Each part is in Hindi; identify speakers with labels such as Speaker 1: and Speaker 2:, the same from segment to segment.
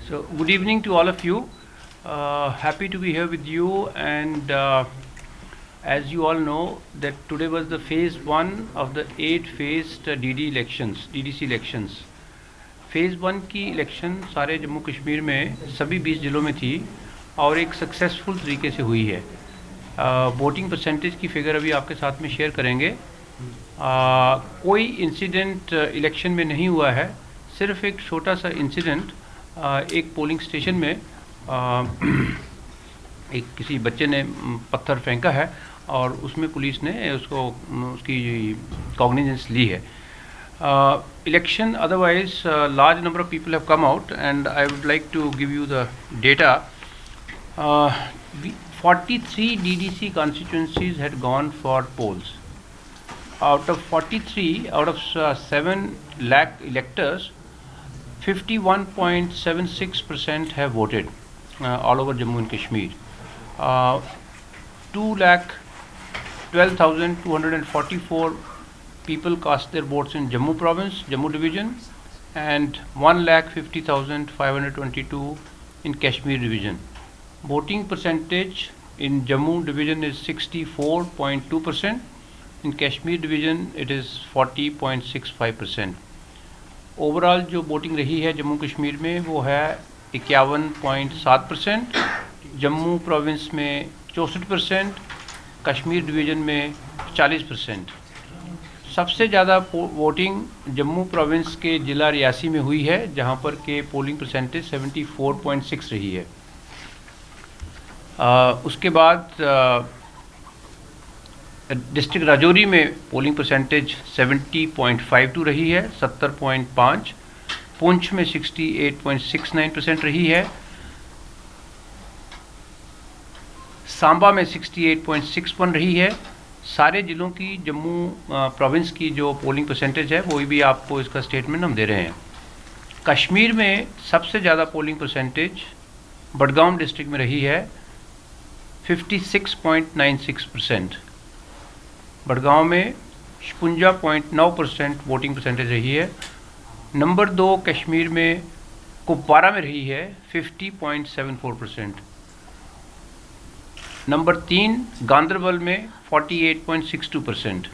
Speaker 1: So, good evening to all of you. Happy to be here with you, and as you all know, that today was the phase 1 of the 8 phased DDC elections. Phase 1 की इलेक्शन सारे जम्मू कश्मीर में सभी 20 ज़िलों में थी और एक सक्सेसफुल तरीके से हुई है। वोटिंग परसेंटेज की फिगर अभी आपके साथ में शेयर करेंगे। कोई इंसिडेंट इलेक्शन में नहीं हुआ है, सिर्फ एक छोटा सा इंसिडेंट एक पोलिंग स्टेशन में एक किसी बच्चे ने पत्थर फेंका है और उसमें पुलिस ने उसकी कॉग्निजेंस ली है। Election otherwise, large number of people have come out, and I would like to give you the data. 43 DDC constituencies had gone for polls. Out of 43, out of 7 lakh electors, 51.76% have voted all over Jammu and Kashmir. 2,12,244 people cast their votes in Jammu province, Jammu division, and 1,50,522 in Kashmir division. Voting percentage in Jammu division is 64.2%. In Kashmir division it is 40.65%. Overall जो वोटिंग रही है जम्मू कश्मीर में वो है 51.7%, जम्मू प्रोविंस में 64%, कश्मीर डिवीज़न में 40%। सबसे ज़्यादा वोटिंग जम्मू प्रोविंस के ज़िला रियासी में हुई है, जहां पर के पोलिंग परसेंटेज 74.6 रही है। उसके बाद डिस्ट्रिक्ट राजौरी में पोलिंग परसेंटेज 70.52 रही है, 70.5। पुंछ में 68.69% रही है, सांबा में 68.61 रही है। सारे ज़िलों की जम्मू प्रोविंस की जो पोलिंग परसेंटेज है वही भी आपको इसका स्टेटमेंट हम दे रहे हैं। कश्मीर में सबसे ज़्यादा पोलिंग परसेंटेज बडगाम डिस्ट्रिक्ट में रही है, 56.96%। बडगांव में 56.9% वोटिंग परसेंटेज रही है। नंबर 2 कश्मीर में कुपवारा में रही है, 50.74%। नंबर 3 गांदरबल में 48.62%।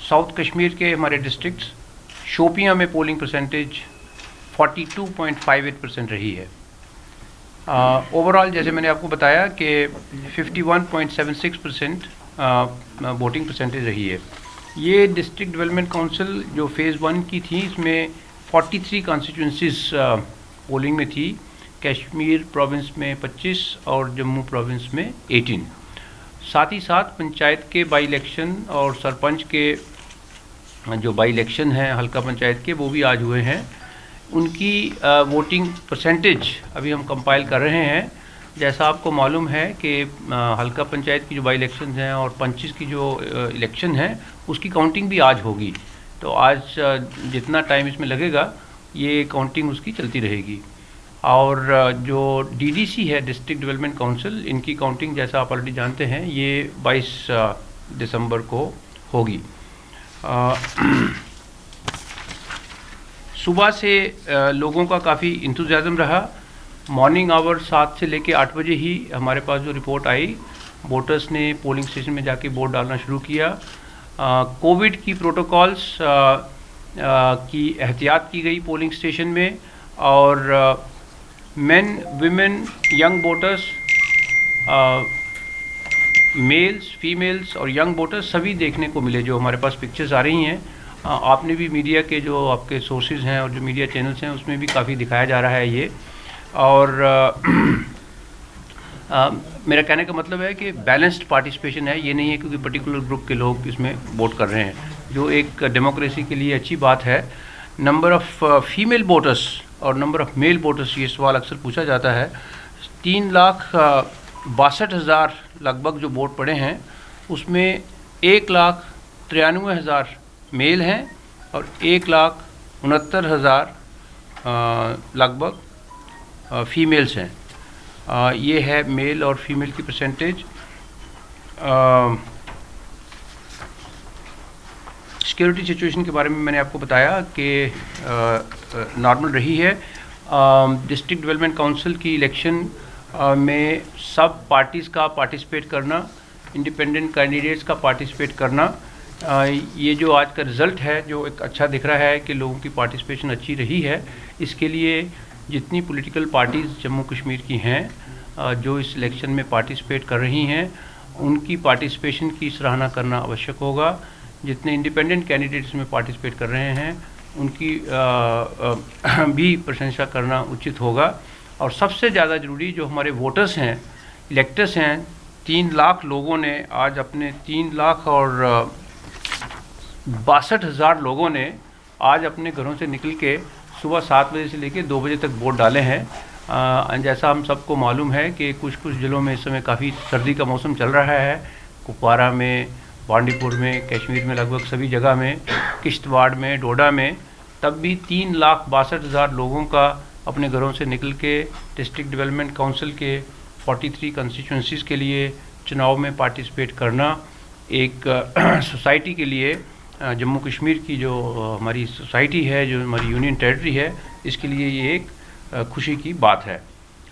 Speaker 1: साउथ कश्मीर के हमारे डिस्ट्रिक्ट शोपियां में पोलिंग परसेंटेज 42.58% रही है। ओवरऑल जैसे मैंने आपको बताया कि 51.76% वोटिंग परसेंटेज रही है। ये डिस्ट्रिक्ट डेवलपमेंट काउंसिल जो फेज़ 1 की थी, इसमें 43 कॉन्स्टिट्यूंसीज पोलिंग में थी, कश्मीर प्रोविंस में 25 और जम्मू प्रोविंस में 18। साथ ही साथ पंचायत के बाई इलेक्शन और सरपंच के जो बाई इलेक्शन हैं हल्का पंचायत के, वो भी आज हुए हैं। उनकी वोटिंग परसेंटेज अभी हम कंपाइल कर रहे हैं। जैसा आपको मालूम है कि हल्का पंचायत की जो बाई इलेक्शन हैं और पंचेस की जो इलेक्शन है उसकी काउंटिंग भी आज होगी। तो आज जितना टाइम इसमें लगेगा ये काउंटिंग उसकी चलती रहेगी। और जो डीडीसी है डिस्ट्रिक्ट डेवलपमेंट काउंसिल, इनकी काउंटिंग जैसा आप ऑलरेडी जानते हैं ये 22 दिसंबर को होगी। सुबह से लोगों का काफ़ी इंतज़ाज़म रहा। मॉर्निंग आवर 7 से लेकर 8 बजे ही हमारे पास जो रिपोर्ट आई, वोटर्स ने पोलिंग स्टेशन में जाके वोट डालना शुरू किया। कोविड की प्रोटोकॉल्स की एहतियात की गई पोलिंग स्टेशन में, और main women young voters, mails females और यंग वोटर्स सभी देखने को मिले। जो हमारे पास पिक्चर्स आ रही हैं, आपने भी मीडिया के जो आपके सोर्सेज हैं और जो मीडिया चैनल्स हैं उसमें भी काफ़ी दिखाया जा रहा है ये। और मेरा कहने का मतलब है कि बैलेंस्ड पार्टिसिपेशन है, ये नहीं है क्योंकि पर्टिकुलर ग्रुप के लोग इसमें वोट कर रहे हैं, जो एक डेमोक्रेसी के लिए अच्छी बात है। नंबर ऑफ़ फीमेल वोटर्स और नंबर ऑफ़ मेल वोटर्स, ये सवाल अक्सर पूछा जाता है। 3,62,000 लगभग जो वोट पड़े हैं उसमें 1,93,000 मेल हैं और 1,69,000 लगभग फीमेल्स हैं। ये है मेल और फीमेल की परसेंटेज। सिक्योरिटी सिचुएशन के बारे में मैंने आपको बताया कि नॉर्मल रही है। डिस्ट्रिक्ट डेवलपमेंट काउंसिल की इलेक्शन में सब पार्टीज़ का पार्टिसिपेट करना, इंडिपेंडेंट कैंडिडेट्स का पार्टिसिपेट करना, ये जो आज का रिज़ल्ट है जो एक अच्छा दिख रहा है कि लोगों की पार्टिसिपेशन अच्छी रही है। इसके लिए जितनी पॉलिटिकल पार्टीज़ जम्मू कश्मीर की हैं जो इस इलेक्शन में पार्टिसिपेट कर रही हैं, उनकी पार्टिसिपेशन की सराहना करना आवश्यक होगा। जितने इंडिपेंडेंट कैंडिडेट्स में पार्टिसिपेट कर रहे हैं उनकी भी प्रशंसा करना उचित होगा। और सबसे ज़्यादा ज़रूरी जो हमारे वोटर्स हैं, इलेक्टर्स हैं, 3 लाख लोगों ने आज अपने 3,62,000 लोगों ने आज अपने घरों से निकल के सुबह 7 बजे से लेकर 2 बजे तक वोट डाले हैं। जैसा हम सबको मालूम है कि कुछ ज़िलों में इस समय काफ़ी सर्दी का मौसम चल रहा है, कुपवारा में, बांडीपुर में, कश्मीर में, लगभग सभी जगह में, किश्तवाड़ में, डोडा में, तब भी 3,62,000 लोगों का अपने घरों से निकल के डिस्ट्रिक्ट डेवलपमेंट काउंसिल के 43 कंस्टिट्यूंसीज़ के लिए चुनाव में पार्टिसिपेट करना एक सोसाइटी के लिए, जम्मू कश्मीर की जो हमारी सोसाइटी है, जो हमारी यूनियन टेरिटरी है, इसके लिए ये एक खुशी की बात है।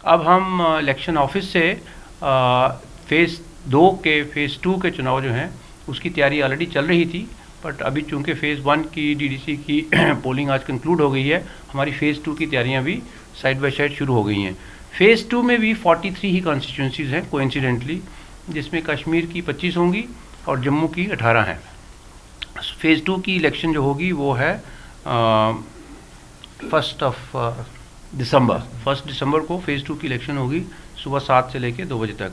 Speaker 1: अब हम इलेक्शन ऑफिस से फ़ेज़ 2 के चुनाव जो हैं उसकी तैयारी ऑलरेडी चल रही थी, बट अभी चूँकि फ़ेज़ 1 की डीडीसी की पोलिंग आज कंक्लूड हो गई है, हमारी फ़ेज़ 2 की तैयारियां भी साइड बाय साइड शुरू हो गई हैं। फ़ेज़ 2 में भी 43 ही कॉन्स्टिट्यूंसीज़ हैं कोइंसिडेंटली, जिसमें कश्मीर की 25 होंगी और जम्मू की 18 हैं। फ़ेज़ 2 की इलेक्शन जो होगी वो है 1 दिसंबर को फ़ेज़ 2 की इलेक्शन होगी, सुबह 7 से लेकर 2 बजे तक।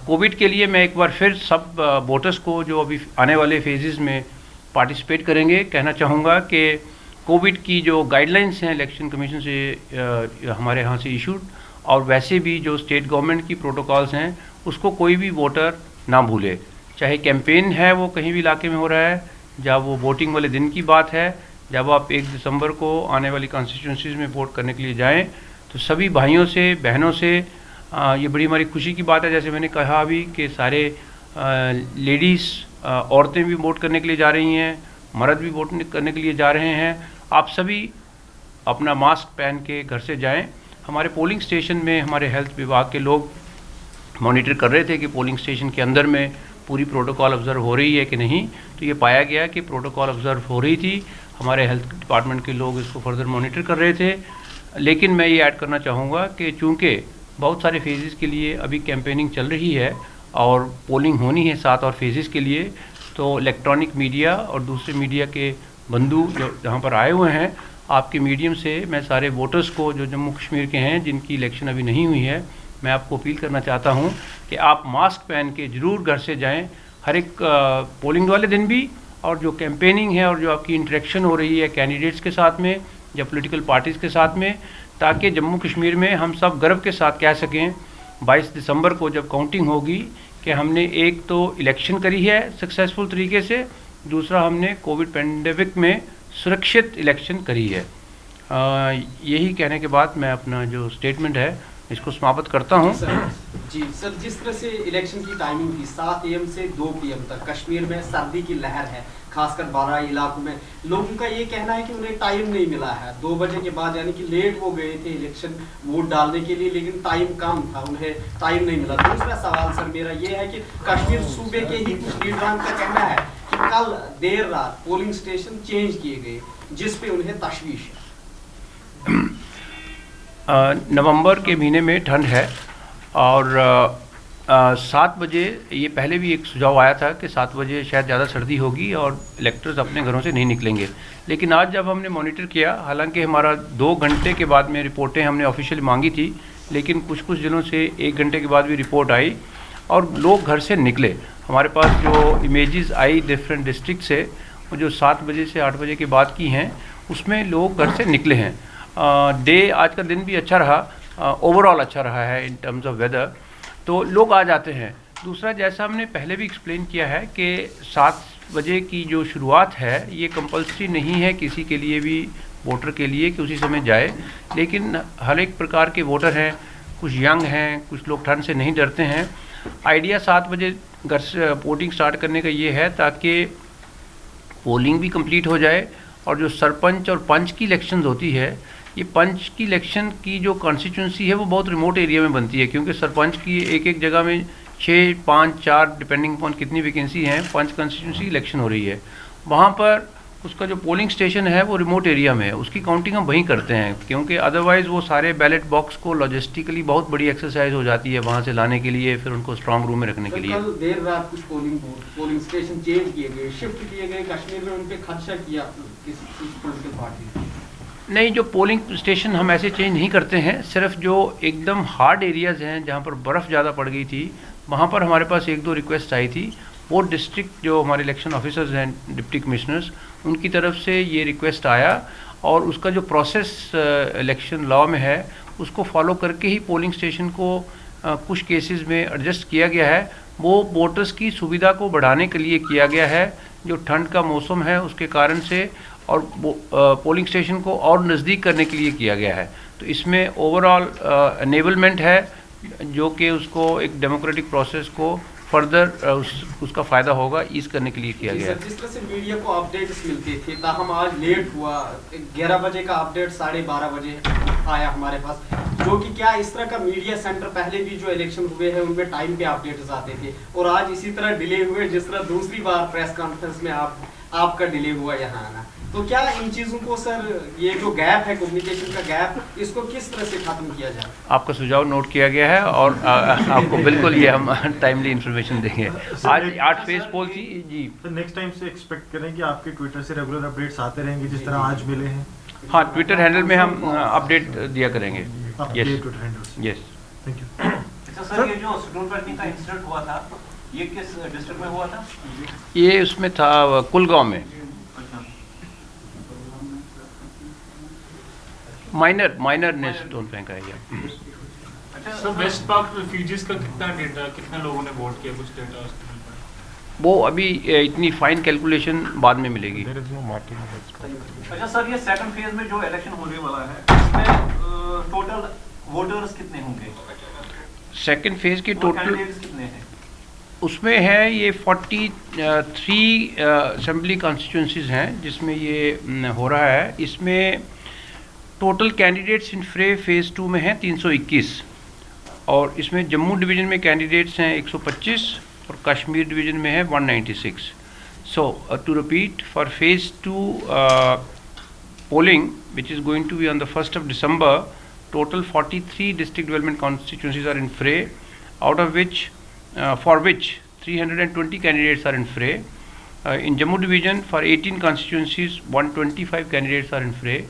Speaker 1: कोविड के लिए मैं एक बार फिर सब वोटर्स को जो अभी आने वाले फेजेस में पार्टिसिपेट करेंगे कहना चाहूँगा कि कोविड की जो गाइडलाइंस हैं इलेक्शन कमीशन से हमारे यहाँ से इशूड, और वैसे भी जो स्टेट गवर्नमेंट की प्रोटोकॉल्स हैं उसको कोई भी वोटर ना भूले। चाहे कैंपेन है वो कहीं भी इलाके में हो रहा है, जब वो वोटिंग वाले दिन की बात है, जब आप 1 दिसंबर को आने वाली कॉन्स्टिट्यूंसीज़ में वोट करने के लिए जाएं, तो सभी भाइयों से, बहनों से ये बड़ी हमारी खुशी की बात है। जैसे मैंने कहा अभी कि सारे लेडीज़, औरतें भी वोट करने के लिए जा रही हैं, मर्द भी वोट करने के लिए जा रहे हैं। आप सभी अपना मास्क पहन के घर से जाएं। हमारे पोलिंग स्टेशन में हमारे हेल्थ विभाग के लोग मॉनिटर कर रहे थे कि पोलिंग स्टेशन के अंदर में पूरी प्रोटोकॉल ऑब्ज़र्व हो रही है कि नहीं, तो ये पाया गया कि प्रोटोकॉल ऑब्ज़र्व हो रही थी। हमारे हेल्थ डिपार्टमेंट के लोग इसको फर्दर मॉनिटर कर रहे थे। लेकिन मैं ये ऐड करना चाहूँगा कि चूँकि बहुत सारे फेजेस के लिए अभी कैंपेनिंग चल रही है और पोलिंग होनी है 7 और फेजेस के लिए, तो इलेक्ट्रॉनिक मीडिया और दूसरे मीडिया के बंधु जो यहाँ पर आए हुए हैं, आपके मीडियम से मैं सारे वोटर्स को जो जम्मू कश्मीर के हैं जिनकी इलेक्शन अभी नहीं हुई है, मैं आपको अपील करना चाहता हूँ कि आप मास्क पहन के ज़रूर घर से जाएँ, हर एक पोलिंग वाले दिन भी, और जो कैंपेनिंग है और जो आपकी इंटरेक्शन हो रही है कैंडिडेट्स के साथ में या पॉलिटिकल पार्टीज़ के साथ में, ताकि जम्मू कश्मीर में हम सब गर्व के साथ कह सकें 22 दिसंबर को जब काउंटिंग होगी कि हमने एक तो इलेक्शन करी है सक्सेसफुल तरीके से, दूसरा हमने कोविड पेंडेमिक में सुरक्षित इलेक्शन करी है। यही कहने के बाद मैं अपना जो स्टेटमेंट है इसको समाप्त करता हूँ।
Speaker 2: जी सर, जिस तरह से इलेक्शन की टाइमिंग थी 7 AM से 2 PM तक, कश्मीर में सर्दी की लहर है, खासकर बारा इलाकों में लोगों का ये कहना है कि उन्हें टाइम नहीं मिला है 2 बजे के बाद, यानी कि लेट हो गए थे इलेक्शन वोट डालने के लिए, लेकिन टाइम कम था, उन्हें टाइम नहीं मिला। दूसरा सवाल सर मेरा ये है कि कश्मीर सूबे के ही कुछ लीडरान का कहना है कि कल देर रात पोलिंग स्टेशन चेंज किए गए, जिस पे उन्हें तशवीश है।
Speaker 1: नवंबर के महीने में ठंड है और 7 बजे, ये पहले भी एक सुझाव आया था कि 7 बजे शायद ज़्यादा सर्दी होगी और इलेक्टर्स अपने घरों से नहीं निकलेंगे, लेकिन आज जब हमने मॉनिटर किया, हालांकि हमारा 2 घंटे के बाद में रिपोर्टें हमने ऑफिशियल मांगी थी, लेकिन कुछ ज़िलों से 1 घंटे के बाद भी रिपोर्ट आई और लोग घर से निकले। हमारे पास जो इमेजेस आई डिफरेंट डिस्ट्रिक्ट से, वो जो 7 बजे से 8 बजे के बाद की हैं, उसमें लोग घर से निकले हैं। डे आज का दिन भी अच्छा रहा, ओवरऑल अच्छा रहा है इन टर्म्स ऑफ वेदर, तो लोग आ जाते हैं। दूसरा, जैसा हमने पहले भी एक्सप्लेन किया है कि 7 बजे की जो शुरुआत है ये कंपल्सरी नहीं है किसी के लिए भी, वोटर के लिए कि उसी समय जाए, लेकिन हर एक प्रकार के वोटर हैं, कुछ यंग हैं, कुछ लोग ठंड से नहीं डरते हैं। आइडिया 7 बजे घर से वोटिंग स्टार्ट करने का ये है ताकि पोलिंग भी कंप्लीट हो जाए और जो सरपंच और पंच की इलेक्शंस होती है ये पंच की इलेक्शन की जो कॉन्स्टिट्यूंसी है वो बहुत रिमोट एरिया में बनती है, क्योंकि सरपंच की एक एक जगह में 6, 5, 4 डिपेंडिंग अपॉन कितनी वैकेंसी हैं, पंच कॉन्स्टिट्यूंसी इलेक्शन हो रही है। वहाँ पर उसका जो पोलिंग स्टेशन है वो रिमोट एरिया में है, उसकी काउंटिंग हम वहीं करते हैं, क्योंकि अदरवाइज़ वो सारे बैलेट बॉक्स को लॉजिस्टिकली बहुत बड़ी एक्सरसाइज हो जाती है वहाँ से लाने के लिए, फिर उनको स्ट्रांग रूम में रखने के लिए।
Speaker 2: कल देर रात कुछ पोलिंग स्टेशन चेंज किए गए, शिफ्ट किए गए कश्मीर में, उन पे खर्चा किया किसी पॉलिटिकल पार्टी ने?
Speaker 1: नहीं, जो पोलिंग स्टेशन हम ऐसे चेंज नहीं करते हैं, सिर्फ जो एकदम हार्ड एरियाज़ हैं जहाँ पर बर्फ़ ज़्यादा पड़ गई थी वहाँ पर हमारे पास 1-2 रिक्वेस्ट आई थी। वो डिस्ट्रिक्ट जो हमारे इलेक्शन ऑफिसर्स हैं, डिप्टी कमिश्नर्स, उनकी तरफ से ये रिक्वेस्ट आया और उसका जो प्रोसेस इलेक्शन लॉ में है उसको फॉलो करके ही पोलिंग स्टेशन को कुछ केसेस में एडजस्ट किया गया है। वो वोटर्स की सुविधा को बढ़ाने के लिए किया गया है, जो ठंड का मौसम है उसके कारण से, और पोलिंग स्टेशन को और नज़दीक करने के लिए किया गया है। तो इसमें ओवरऑल एनेबलमेंट है जो कि उसको एक डेमोक्रेटिक प्रोसेस को फर्दर उसका फ़ायदा होगा, ईज करने के लिए किया गया है।
Speaker 2: जिस तरह से मीडिया को अपडेट्स मिलते थे, ताहम आज लेट हुआ, 11 बजे का अपडेट 12:30 बजे आया हमारे पास, जो कि क्या इस तरह का मीडिया सेंटर पहले भी जो इलेक्शन हुए हैं उनमें टाइम पे अपडेट्स आते थे, और आज इसी तरह डिले हुए, जिस तरह दूसरी बार प्रेस कॉन्फ्रेंस में आपका डिले हुआ यहाँ आना, तो क्या इन चीज़ों को सर, ये जो गैप है कम्युनिकेशन का गैप, इसको किस तरह से खत्म किया जाए? आपका
Speaker 1: सुझाव नोट किया गया है और आपको बिल्कुल ये हम टाइमली इंफॉर्मेशन देंगे। आज 8 फेज पोल थी जी।
Speaker 3: तो नेक्स्ट टाइम से एक्सपेक्ट करें कि आपके ट्विटर से रेगुलर अपडेट्स आते रहेंगे जिस तरह आज मिले हैं?
Speaker 1: हाँ, ट्विटर हैंडल में हम अपडेट दिया करेंगे।
Speaker 3: Yes, Twitter handle.
Speaker 1: Yes,
Speaker 3: thank you.
Speaker 4: अच्छा सर, ये जो स्टोन पैकिंग का इंसिडेंट हुआ था, ये किस डिस्ट्रिक्ट में हुआ था?
Speaker 1: ये उसमें था कुलगांव में। माइनर ने स्टोन फेंका है।
Speaker 5: अच्छा सर, वेस्ट पार्क रिफ्यूजीज का कितना डेटा, कितने लोगों ने वोट किया, कुछ डेटा उसके ऊपर?
Speaker 1: वो अभी इतनी फाइन कैलकुलेशन बाद में मिलेगी।
Speaker 4: अच्छा सर, ये सेकंड फेज में जो इलेक्शन होने वाला है इसमें टोटल वोटर्स कितने होंगे?
Speaker 1: सेकंड फेज के टोटल
Speaker 4: कितने हैं?
Speaker 1: उसमें है ये 43 असेंबली कॉन्स्टिट्यूंसीज हैं जिसमें ये हो रहा है। इसमें टोटल कैंडिडेट्स इन फ्रे फेज़ 2 में हैं 321, और इसमें जम्मू डिवीज़न में कैंडिडेट्स हैं 125 और कश्मीर डिवीज़न में है 196। So to repeat, for phase 2 polling which is going to be on the 1st of December, total 43 district development constituencies are in fray, out of which for which 320 candidates are in fray. In Jammu division, for 18 constituencies, 125 candidates are in fray,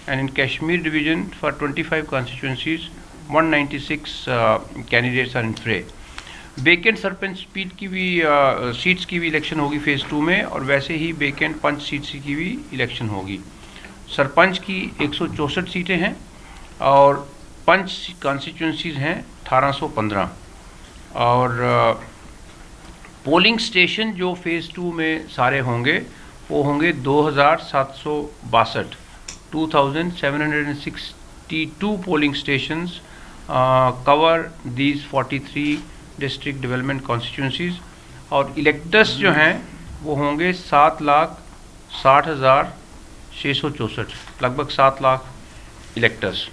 Speaker 1: and in Kashmir division, for 25 constituencies, 196 candidates are in fray. Vacant sarpanch seats की भी इलेक्शन होगी फेज़ 2 में, और वैसे ही वेकेंट पंच सीट्स की भी इलेक्शन होगी। सरपंच की 164 सीटें हैं और पंच कॉन्स्टिट्यूंसीज हैं 1815, और पोलिंग स्टेशन जो फेज़ 2 में सारे होंगे वो होंगे 2762, 2762 polling stations cover these 43 district development constituencies, और इलेक्टर्स जो हैं वो होंगे 7,60,664, लगभग 7 लाख इलेक्टर्स।